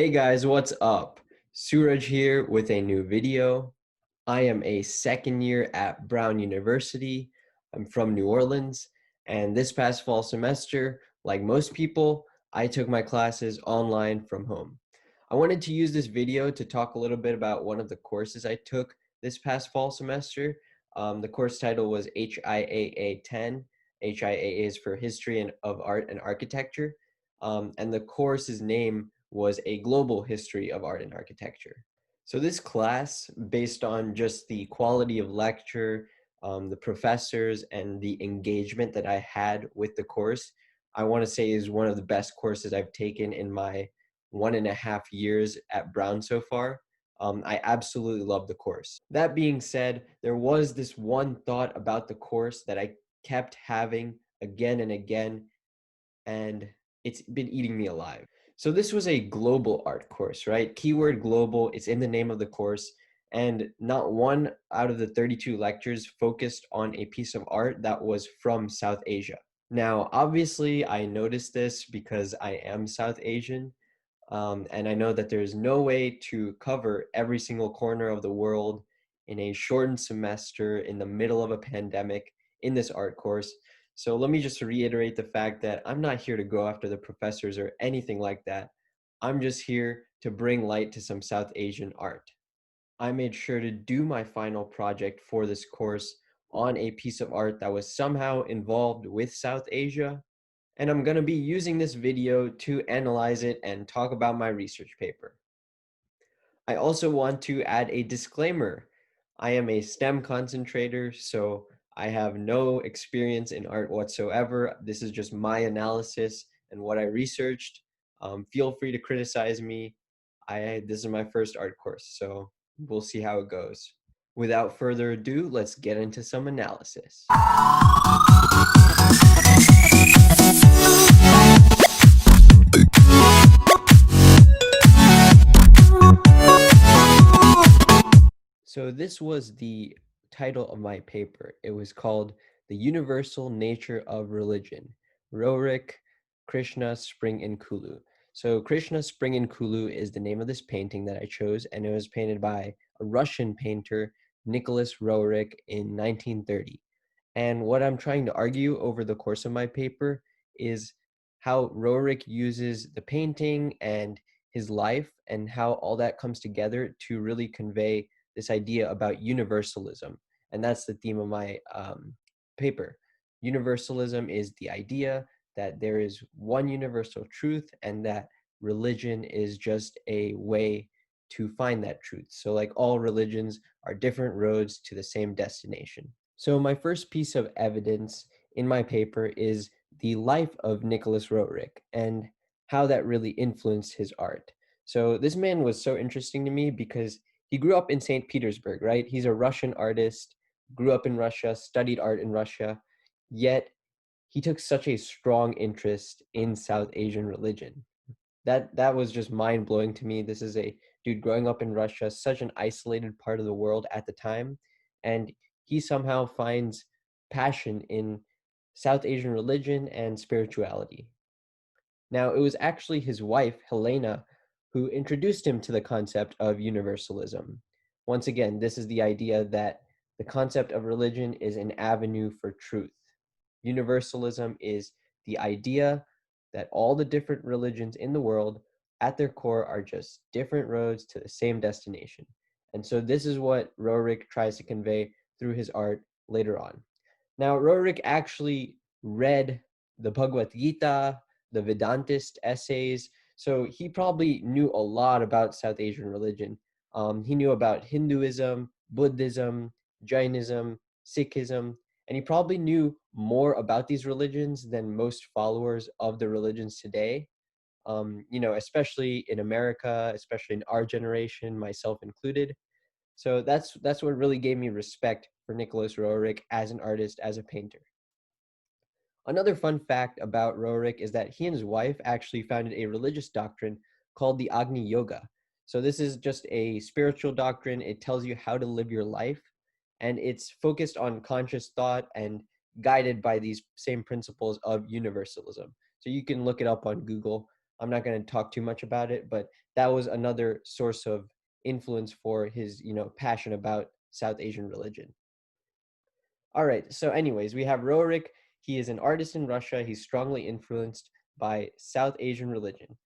Hey guys, what's up? Suraj here with a new video. I am a second year at Brown University. I'm from New Orleans, and this past fall semester, like most people, I took my classes online from home. I wanted to use this video to talk a little bit about one of the courses I took this past fall semester. The course title was HIAA 10. HIAA is for History of Art and Architecture, and the course's name was A Global History of Art and Architecture. So this class, based on just the quality of lecture, the professors, and the engagement that I had with the course, I want to say is one of the best courses I've taken in my 1.5 years at Brown so far. I absolutely love the course. That being said, there was this one thought about the course that I kept having again and again, and it's been eating me alive. So this was a global art course, right? Keyword global, it's in the name of the course. And not one out of the 32 lectures focused on a piece of art that was from South Asia. Now, obviously, I noticed this because I am South Asian, and I know that there's no way to cover every single corner of the world in a shortened semester in the middle of a pandemic in this art course. So let me just reiterate the fact that I'm not here to go after the professors or anything like that. I'm just here to bring light to some South Asian art. I made sure to do my final project for this course on a piece of art that was somehow involved with South Asia, and I'm going to be using this video to analyze it and talk about my research paper. I also want to add a disclaimer. I am a STEM concentrator, so I have no experience in art whatsoever. This is just my analysis and what I researched. Feel free to criticize me. This is my first art course, so we'll see how it goes. Without further ado, let's get into some analysis. So this was the title of my paper. It was called The Universal Nature of Religion, Roerich, Krishna, Spring in Kulu. So Krishna, Spring in Kulu is the name of this painting that I chose, and it was painted by a Russian painter, Nicholas Roerich, in 1930. And what I'm trying to argue over the course of my paper is how Roerich uses the painting and his life and how all that comes together to really convey this idea about universalism. And that's the theme of my paper. Universalism is the idea that there is one universal truth and that religion is just a way to find that truth. So like all religions are different roads to the same destination. So my first piece of evidence in my paper is the life of Nicholas Roerich and how that really influenced his art. So this man was so interesting to me because he grew up in St. Petersburg, right? He's a Russian artist, grew up in Russia, studied art in Russia, yet he took such a strong interest in South Asian religion. That was just mind-blowing to me. This is a dude growing up in Russia, such an isolated part of the world at the time, and he somehow finds passion in South Asian religion and spirituality. Now, it was actually his wife, Helena, who introduced him to the concept of universalism. Once again, this is the idea that the concept of religion is an avenue for truth. Universalism is the idea that all the different religions in the world, at their core, are just different roads to the same destination. And so this is what Roerich tries to convey through his art later on. Now, Roerich actually read the Bhagavad Gita, the Vedantist essays, so he probably knew a lot about South Asian religion. He knew about Hinduism, Buddhism, Jainism, Sikhism, and he probably knew more about these religions than most followers of the religions today. Especially in America, especially in our generation, myself included. So that's what really gave me respect for Nicholas Roerich as an artist, as a painter. Another fun fact about Roerich is that he and his wife actually founded a religious doctrine called the Agni Yoga. So this is just a spiritual doctrine. It tells you how to live your life, and it's focused on conscious thought and guided by these same principles of universalism. So you can look it up on Google. I'm not going to talk too much about it, but that was another source of influence for his, passion about South Asian religion. All right. So, anyways, we have Roerich. He is an artist in Russia. He's strongly influenced by South Asian religion.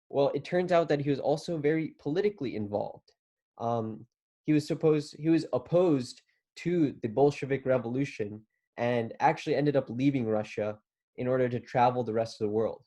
Well, it turns out that he was also very politically involved. Um, he was opposed to the Bolshevik Revolution and actually ended up leaving Russia in order to travel the rest of the world.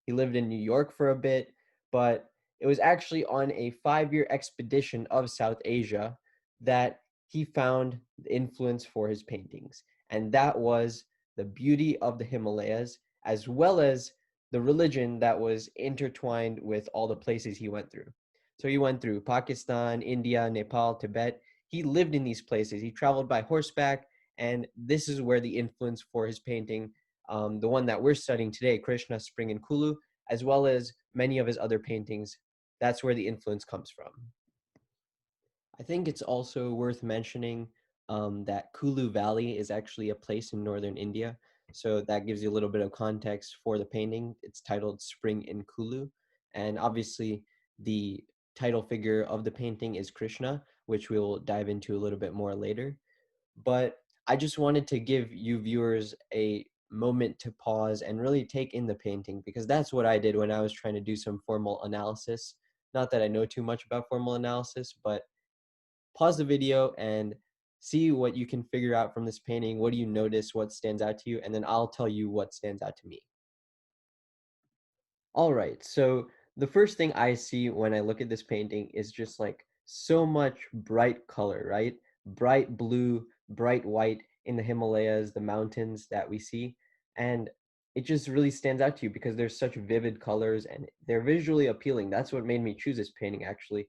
He lived in New York for a bit, but it was actually on a 5-year expedition of South Asia that he found the influence for his paintings. And that was the beauty of the Himalayas, as well as the religion that was intertwined with all the places he went through. So he went through Pakistan, India, Nepal, Tibet. He lived in these places. He traveled by horseback, and this is where the influence for his painting, the one that we're studying today, Krishna, Spring, and Kulu, as well as many of his other paintings, that's where the influence comes from. I think it's also worth mentioning that Kulu Valley is actually a place in northern India. So that gives you a little bit of context for the painting. It's titled Spring in Kulu. And obviously, the title figure of the painting is Krishna, which we'll dive into a little bit more later. But I just wanted to give you viewers a moment to pause and really take in the painting, because that's what I did when I was trying to do some formal analysis. Not that I know too much about formal analysis, but pause the video and see what you can figure out from this painting. What do you notice? What stands out to you? And then I'll tell you what stands out to me. All right. So the first thing I see when I look at this painting is just like so much bright color, right? Bright blue, bright white in the Himalayas, the mountains that we see. And it just really stands out to you because there's such vivid colors and they're visually appealing. That's what made me choose this painting, actually.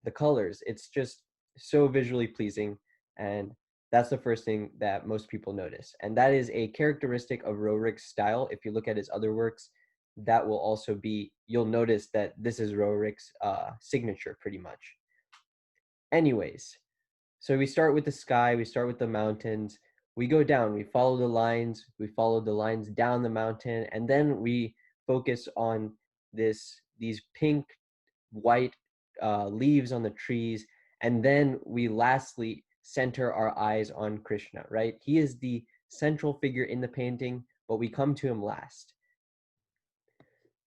The colors, it's just so visually pleasing. And that's the first thing that most people notice. And that is a characteristic of Roerich's style. If you look at his other works, that will also be, you'll notice that this is Roerich's signature pretty much. Anyways, so we start with the sky, we start with the mountains, we go down, we follow the lines down the mountain, and then we focus on these pink, white leaves on the trees, and then we lastly center our eyes on Krishna, right? He is the central figure in the painting, but we come to him last.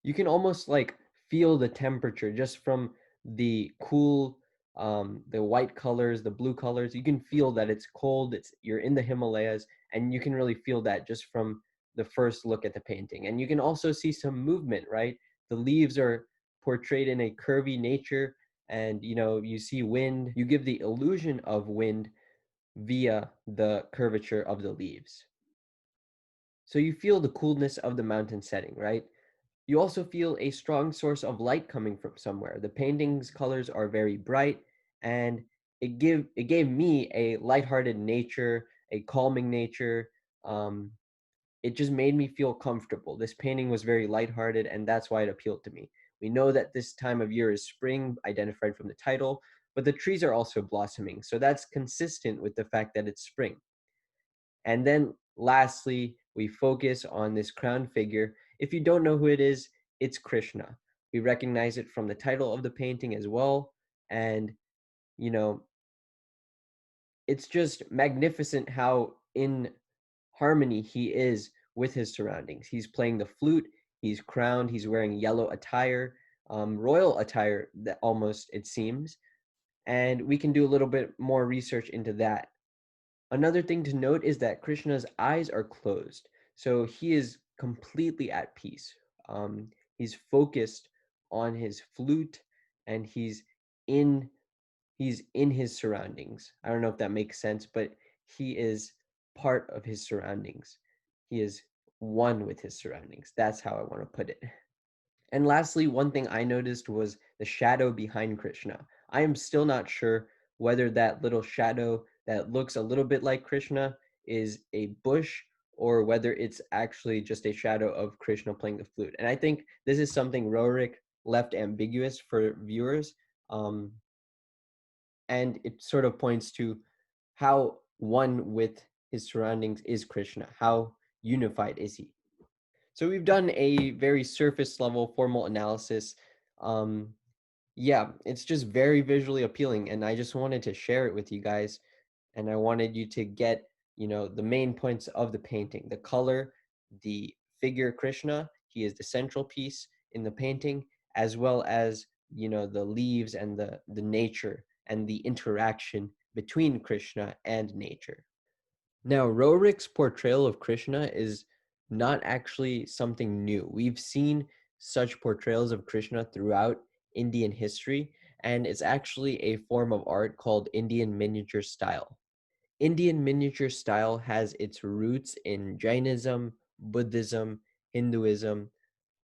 You can almost like feel the temperature just from the cool, the white colors, the blue colors. You can feel that it's cold. You're in the Himalayas, and you can really feel that just from the first look at the painting. And you can also see some movement, right? The leaves are portrayed in a curvy nature, and you see wind. You give the illusion of wind via the curvature of the leaves. So you feel the coolness of the mountain setting, right? You also feel a strong source of light coming from somewhere. The painting's colors are very bright, and it gave me a lighthearted nature, a calming nature. Um, it just made me feel comfortable. This painting was very lighthearted, and that's why it appealed to me. We know that this time of year is spring, identified from the title, but the trees are also blossoming, so that's consistent with the fact that it's spring. And then lastly, we focus on this crowned figure. If you don't know who it is, it's Krishna. We recognize it from the title of the painting as well. And, you know, it's just magnificent how in harmony he is with his surroundings. He's playing the flute, he's crowned, he's wearing yellow attire, royal attire, that almost it seems. And we can do a little bit more research into that. Another thing to note is that Krishna's eyes are closed, so he is completely at peace. He's focused on his flute, and in he's in his surroundings. I don't know if that makes sense, but he is part of his surroundings. He is one with his surroundings. That's how I want to put it. And lastly, one thing I noticed was the shadow behind Krishna. I am still not sure whether that little shadow that looks a little bit like Krishna is a bush or whether it's actually just a shadow of Krishna playing the flute. And I think this is something Roerich left ambiguous for viewers. And it sort of points to how one with his surroundings is Krishna. How unified is he? So we've done a very surface level formal analysis. Um, yeah, it's just very visually appealing, and I just wanted to share it with you guys. And I wanted you to get, the main points of the painting: the color, the figure Krishna, he is the central piece in the painting, as well as, the leaves and the nature and the interaction between Krishna and nature. Now, Roerich's portrayal of Krishna is not actually something new. We've seen such portrayals of Krishna throughout Indian history, and it's actually a form of art called Indian miniature style. Indian miniature style has its roots in Jainism, Buddhism, Hinduism,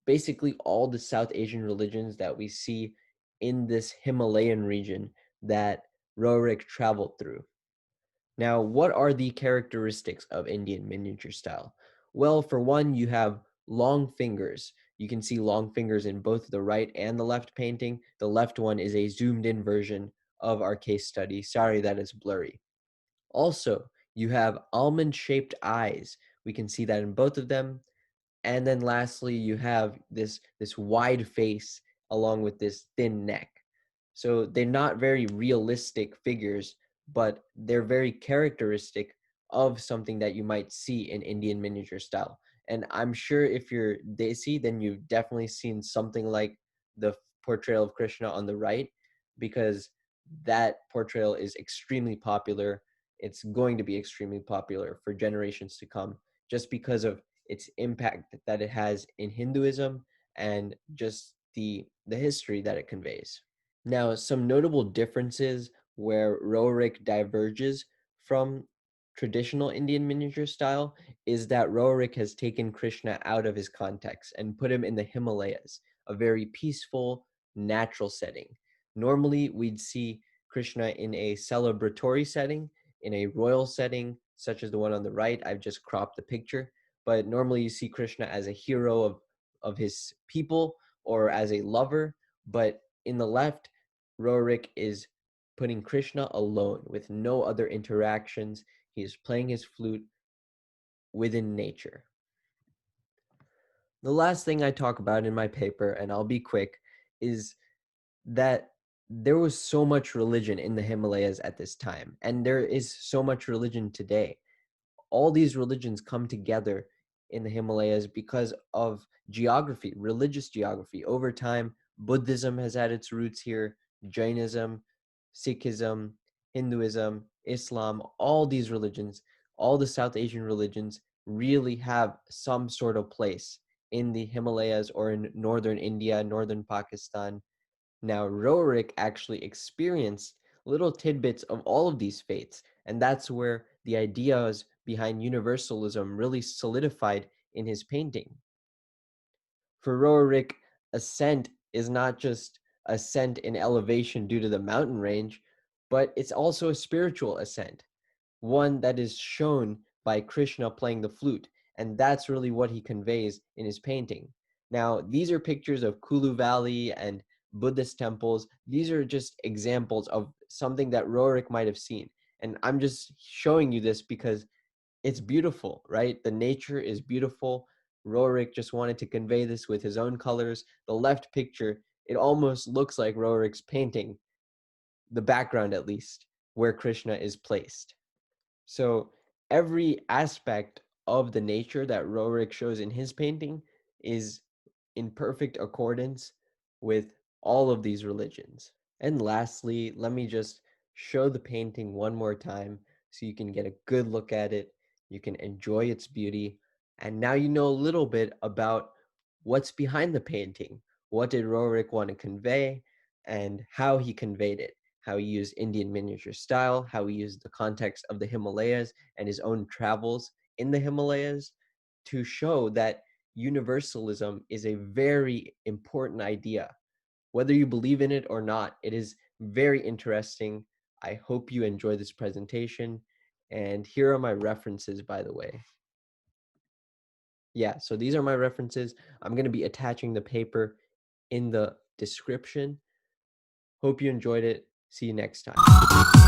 basically all the South Asian religions that we see in this Himalayan region that Roerich traveled through. Now, what are the characteristics of Indian miniature style? Well, for one, you have long fingers. You can see long fingers in both the right and the left painting. The left one is a zoomed in version of our case study. Sorry that it's blurry. Also, you have almond shaped eyes. We can see that in both of them. And then lastly, you have this wide face along with this thin neck. So they're not very realistic figures, but they're very characteristic of something that you might see in Indian miniature style. And I'm sure if you're Desi, then you've definitely seen something like the portrayal of Krishna on the right, because that portrayal is extremely popular. It's going to be extremely popular for generations to come, just because of its impact that it has in Hinduism and just the history that it conveys. Now, some notable differences where Roerich diverges from traditional Indian miniature style is that Roerich has taken Krishna out of his context and put him in the Himalayas, a very peaceful, natural setting. Normally, we'd see Krishna in a celebratory setting, in a royal setting, such as the one on the right. I've just cropped the picture. But normally, you see Krishna as a hero of his people or as a lover. But in the left, Roerich is putting Krishna alone with no other interactions. He is playing his flute within nature. The last thing I talk about in my paper, and I'll be quick, is that there was so much religion in the Himalayas at this time, and there is so much religion today. All these religions come together in the Himalayas because of geography, religious geography. Over time, Buddhism has had its roots here, Jainism, Sikhism, Hinduism, Islam, all these religions, all the South Asian religions really have some sort of place in the Himalayas or in northern India, northern Pakistan. Now, Roerich actually experienced little tidbits of all of these faiths, and that's where the ideas behind universalism really solidified in his painting. For Roerich, ascent is not just ascent in elevation due to the mountain range, but it's also a spiritual ascent, one that is shown by Krishna playing the flute. And that's really what he conveys in his painting. Now, these are pictures of Kulu Valley and Buddhist temples. These are just examples of something that Roerich might have seen. And I'm just showing you this because it's beautiful, right? The nature is beautiful. Roerich just wanted to convey this with his own colors. The left picture, it almost looks like Roerich's painting, the background at least, where Krishna is placed. So every aspect of the nature that Roerich shows in his painting is in perfect accordance with all of these religions. And lastly, let me just show the painting one more time so you can get a good look at it. You can enjoy its beauty. And now you know a little bit about what's behind the painting. What did Roerich want to convey and how he conveyed it? How he used Indian miniature style, how he used the context of the Himalayas and his own travels in the Himalayas to show that universalism is a very important idea. Whether you believe in it or not, it is very interesting. I hope you enjoy this presentation. And here are my references, by the way. Yeah, so these are my references. I'm going to be attaching the paper in the description. Hope you enjoyed it. See you next time.